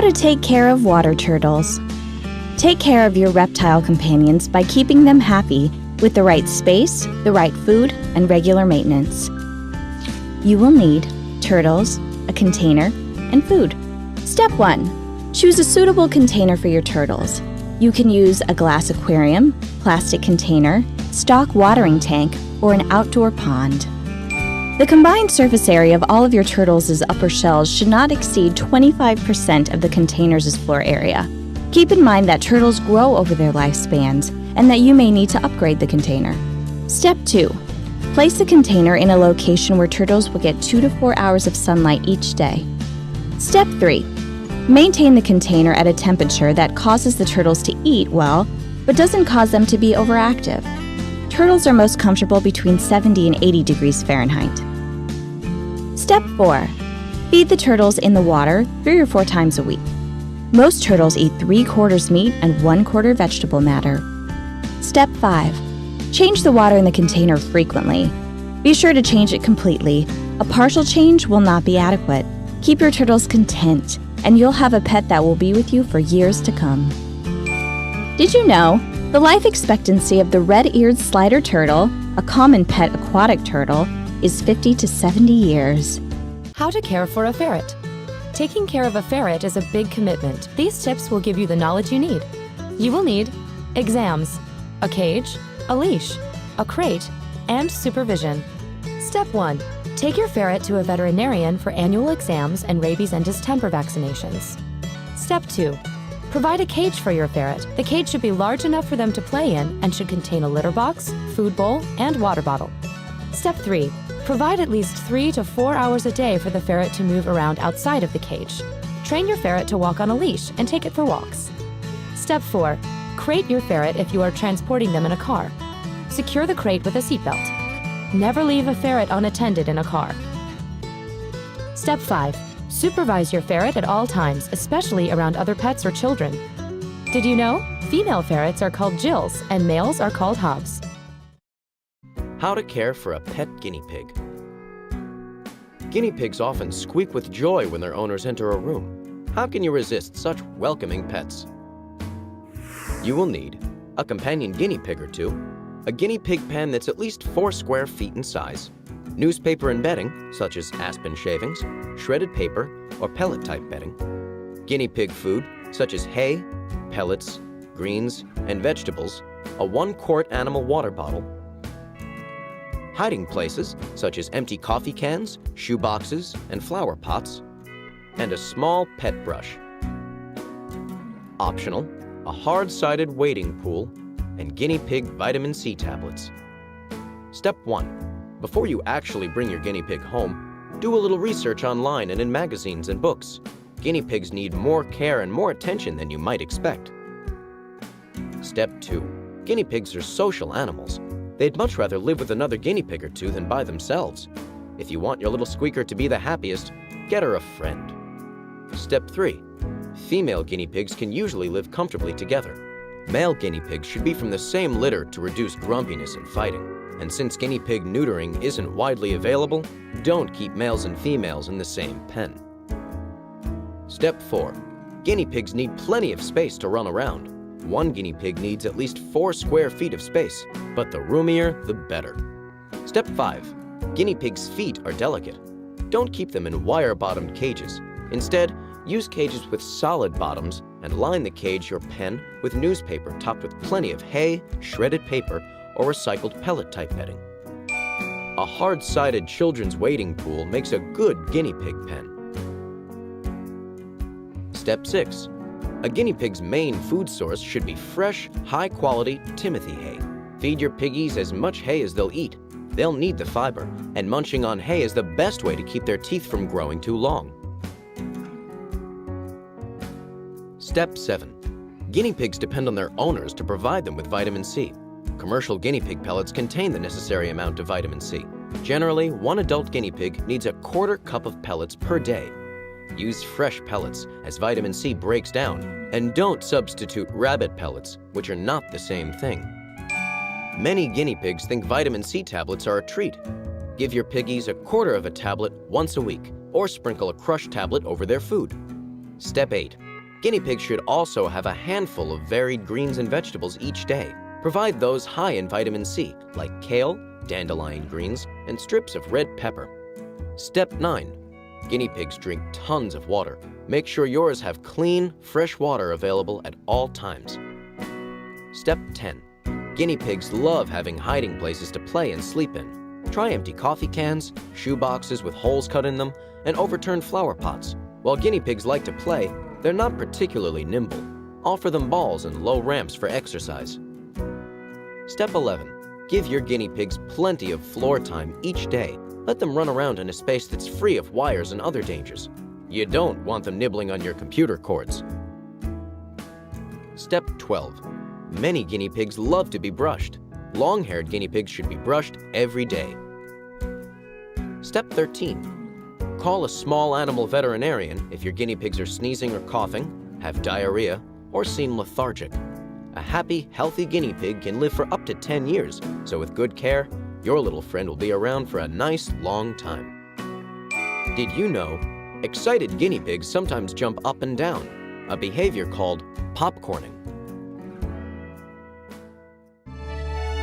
How to take care of water turtles. Take care of your reptile companions by keeping them happy with the right space, the right food, and regular maintenance. You will need turtles, a container, and food. Step 1. Choose a suitable container for your turtles. You can use a glass aquarium, plastic container, stock watering tank, or an outdoor pond. The combined surface area of all of your turtles' upper shells should not exceed 25% of the container's floor area. Keep in mind that turtles grow over their lifespans and that you may need to upgrade the container. Step 2. Place the container in a location where turtles will get 2 to 4 hours of sunlight each day. Step 3. Maintain the container at a temperature that causes the turtles to eat well, but doesn't cause them to be overactive. Turtles are most comfortable between 70 and 80 degrees Fahrenheit. Step 4. Feed the turtles in the water 3 or 4 times a week. Most turtles eat 3/4 meat and 1/4 vegetable matter. Step 5. Change the water in the container frequently. Be sure to change it completely. A partial change will not be adequate. Keep your turtles content, and you'll have a pet that will be with you for years to come. Did you know the life expectancy of the red-eared slider turtle, a common pet aquatic turtle, is 50 to 70 years? How to care for a ferret. Taking care of a ferret is a big commitment. These tips will give you the knowledge you need. You will need exams, a cage, a leash, a crate, and supervision. Step 1. Take your ferret to a veterinarian for annual exams and rabies and distemper vaccinations. Step 2. Provide a cage for your ferret. The cage should be large enough for them to play in and should contain a litter box, food bowl, and water bottle. Step 3. Provide at least 3 to 4 hours a day for the ferret to move around outside of the cage. Train your ferret to walk on a leash and take it for walks. Step 4. Crate your ferret if you are transporting them in a car. Secure the crate with a seatbelt. Never leave a ferret unattended in a car. Step 5. Supervise your ferret at all times, especially around other pets or children. Did you know? Female ferrets are called Jills and males are called Hobbs. How to care for a pet guinea pig. Guinea pigs often squeak with joy when their owners enter a room. How can you resist such welcoming pets? You will need a companion guinea pig or 2, a guinea pig pen that's at least 4 square feet in size, newspaper and bedding, such as aspen shavings, shredded paper, or pellet-type bedding, guinea pig food, such as hay, pellets, greens, and vegetables, a 1-quart animal water bottle, hiding places, such as empty coffee cans, shoe boxes, and flower pots, and a small pet brush. Optional, a hard-sided wading pool, and guinea pig vitamin C tablets. Step 1. Before you actually bring your guinea pig home, do a little research online and in magazines and books. Guinea pigs need more care and more attention than you might expect. Step 2. Guinea pigs are social animals. They'd much rather live with another guinea pig or 2 than by themselves. If you want your little squeaker to be the happiest, get her a friend. Step 3. Female guinea pigs can usually live comfortably together. Male guinea pigs should be from the same litter to reduce grumpiness and fighting. And since guinea pig neutering isn't widely available, don't keep males and females in the same pen. Step 4. Guinea pigs need plenty of space to run around. One guinea pig needs at least 4 square feet of space, but the roomier, the better. Step 5. Guinea pigs' feet are delicate. Don't keep them in wire-bottomed cages. Instead, use cages with solid bottoms and line the cage or pen with newspaper topped with plenty of hay, shredded paper, or recycled pellet-type bedding. A hard-sided children's wading pool makes a good guinea pig pen. Step 6. A guinea pig's main food source should be fresh, high-quality Timothy hay. Feed your piggies as much hay as they'll eat. They'll need the fiber, and munching on hay is the best way to keep their teeth from growing too long. Step 7. Guinea pigs depend on their owners to provide them with vitamin C. Commercial guinea pig pellets contain the necessary amount of vitamin C. Generally, one adult guinea pig needs a 1/4 cup of pellets per day. Use fresh pellets as vitamin C breaks down, and don't substitute rabbit pellets, which are not the same thing. Many guinea pigs think vitamin C tablets are a treat. Give your piggies a 1/4 of a tablet once a week, or sprinkle a crushed tablet over their food. Step 8. Guinea pigs should also have a handful of varied greens and vegetables each day. Provide those high in vitamin C, like kale, dandelion greens, and strips of red pepper. Step 9. Guinea pigs drink tons of water. Make sure yours have clean, fresh water available at all times. Step 10. Guinea pigs love having hiding places to play and sleep in. Try empty coffee cans, shoe boxes with holes cut in them, and overturned flower pots. While guinea pigs like to play, they're not particularly nimble. Offer them balls and low ramps for exercise. Step 11. Give your guinea pigs plenty of floor time each day. Let them run around in a space that's free of wires and other dangers. You don't want them nibbling on your computer cords. Step 12. Many guinea pigs love to be brushed. Long-haired guinea pigs should be brushed every day. Step 13. Call a small animal veterinarian if your guinea pigs are sneezing or coughing, have diarrhea, or seem lethargic. A happy, healthy guinea pig can live for up to 10 years, so with good care, your little friend will be around for a nice long time. Did you know? Excited guinea pigs sometimes jump up and down, a behavior called popcorning.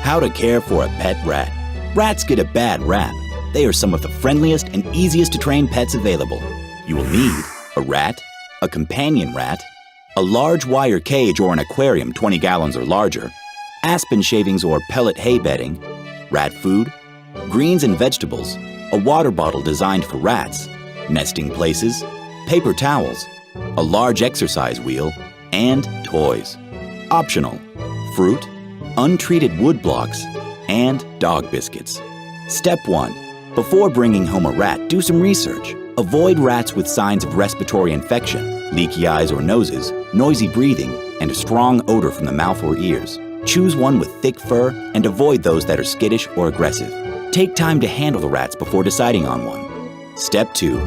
How to care for a pet rat. Rats get a bad rap. They are some of the friendliest and easiest to train pets available. You will need a rat, a companion rat, a large wire cage or an aquarium 20 gallons or larger, aspen shavings or pellet hay bedding, rat food, greens and vegetables, a water bottle designed for rats, nesting places, paper towels, a large exercise wheel, and toys. Optional: fruit, untreated wood blocks, and dog biscuits. Step 1. Before bringing home a rat, do some research. Avoid rats with signs of respiratory infection, leaky eyes or noses, noisy breathing, and a strong odor from the mouth or ears. Choose one with thick fur and avoid those that are skittish or aggressive. Take time to handle the rats before deciding on one. Step 2.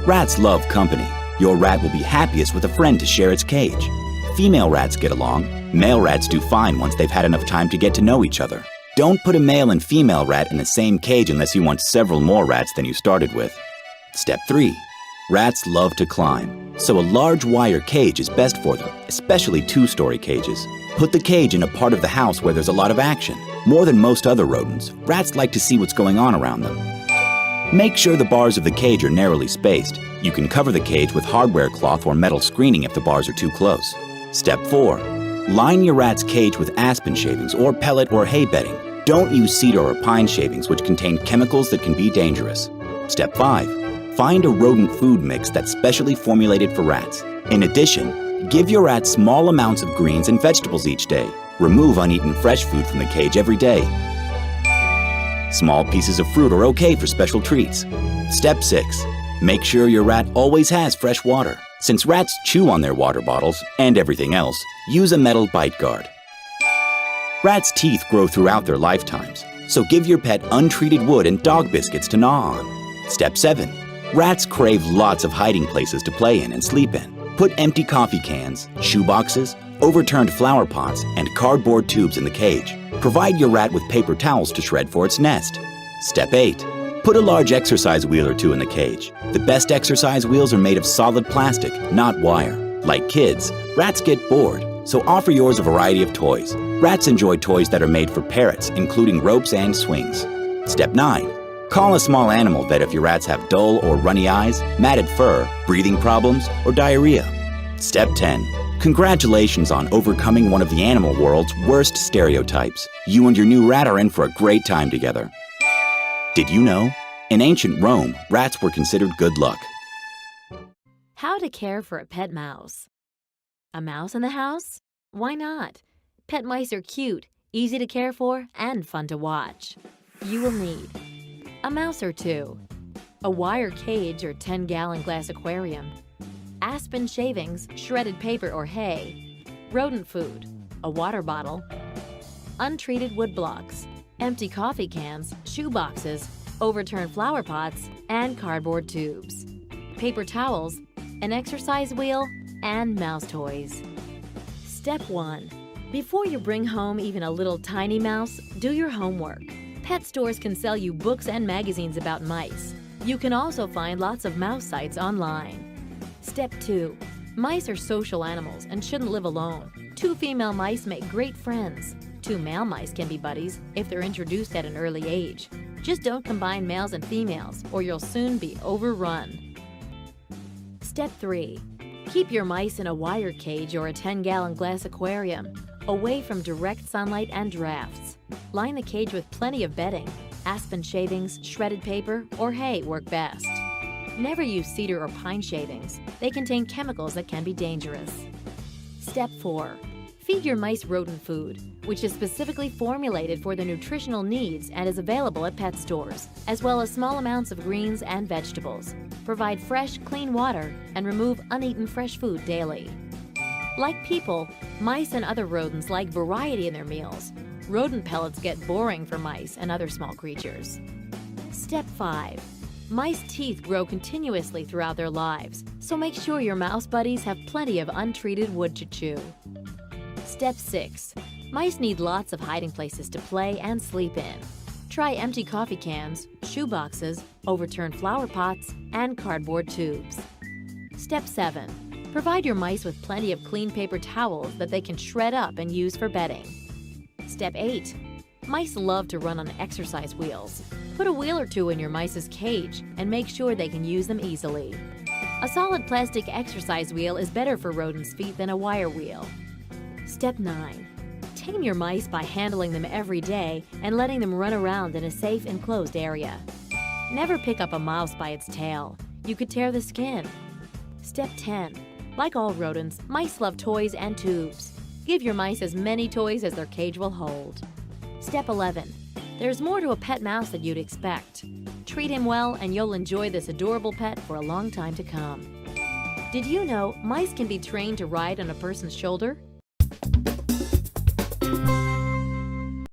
Rats love company. Your rat will be happiest with a friend to share its cage. Female rats get along. Male rats do fine once they've had enough time to get to know each other. Don't put a male and female rat in the same cage unless you want several more rats than you started with. Step 3. Rats love to climb, so a large wire cage is best for them, especially 2-story cages. Put the cage in a part of the house where there's a lot of action. More than most other rodents, rats like to see what's going on around them. Make sure the bars of the cage are narrowly spaced. You can cover the cage with hardware cloth or metal screening if the bars are too close. Step 4. Line your rat's cage with aspen shavings or pellet or hay bedding. Don't use cedar or pine shavings, which contain chemicals that can be dangerous. Step 5. Find a rodent food mix that's specially formulated for rats. In addition, give your rats small amounts of greens and vegetables each day. Remove uneaten fresh food from the cage every day. Small pieces of fruit are okay for special treats. Step 6. Make sure your rat always has fresh water. Since rats chew on their water bottles and everything else, use a metal bite guard. Rats' teeth grow throughout their lifetimes, so give your pet untreated wood and dog biscuits to gnaw on. Step 7. Rats crave lots of hiding places to play in and sleep in. Put empty coffee cans, shoe boxes, overturned flower pots, and cardboard tubes in the cage. Provide your rat with paper towels to shred for its nest. Step 8. Put a large exercise wheel or two in the cage. The best exercise wheels are made of solid plastic, not wire. Like kids, rats get bored, so offer yours a variety of toys. Rats enjoy toys that are made for parrots, including ropes and swings. Step 9. Call a small animal vet if your rats have dull or runny eyes, matted fur, breathing problems, or diarrhea. Step 10. Congratulations on overcoming one of the animal world's worst stereotypes. You and your new rat are in for a great time together. Did you know? In ancient Rome, rats were considered good luck. How to care for a pet mouse. A mouse in the house? Why not? Pet mice are cute, easy to care for, and fun to watch. You will need a mouse or two, a wire cage or 10-gallon glass aquarium, aspen shavings, shredded paper or hay, rodent food, a water bottle, untreated wood blocks, empty coffee cans, shoe boxes, overturned flower pots, and cardboard tubes, paper towels, an exercise wheel, and mouse toys. Step 1. Before you bring home even a little tiny mouse, do your homework. Pet stores can sell you books and magazines about mice. You can also find lots of mouse sites online. Step 2. Mice are social animals and shouldn't live alone. 2 female mice make great friends. 2 male mice can be buddies if they're introduced at an early age. Just don't combine males and females, or you'll soon be overrun. Step 3. Keep your mice in a wire cage or a 10-gallon glass aquarium, away from direct sunlight and drafts. Line the cage with plenty of bedding. Aspen shavings, shredded paper, or hay work best. Never use cedar or pine shavings. They contain chemicals that can be dangerous. Step 4. Feed your mice rodent food, which is specifically formulated for their nutritional needs and is available at pet stores, as well as small amounts of greens and vegetables. Provide fresh, clean water and remove uneaten fresh food daily. Like people, mice and other rodents like variety in their meals. Rodent pellets get boring for mice and other small creatures. Step 5. Mice teeth grow continuously throughout their lives, so make sure your mouse buddies have plenty of untreated wood to chew. Step 6. Mice need lots of hiding places to play and sleep in. Try empty coffee cans, shoe boxes, overturned flower pots, and cardboard tubes. Step 7. Provide your mice with plenty of clean paper towels that they can shred up and use for bedding. Step 8. Mice love to run on exercise wheels. Put a wheel or 2 in your mice's cage and make sure they can use them easily. A solid plastic exercise wheel is better for rodents' feet than a wire wheel. Step 9. Tame your mice by handling them every day and letting them run around in a safe, enclosed area. Never pick up a mouse by its tail. You could tear the skin. Step 10. Like all rodents, mice love toys and tubes. Give your mice as many toys as their cage will hold. Step 11. There's more to a pet mouse than you'd expect. Treat him well and you'll enjoy this adorable pet for a long time to come. Did you know mice can be trained to ride on a person's shoulder?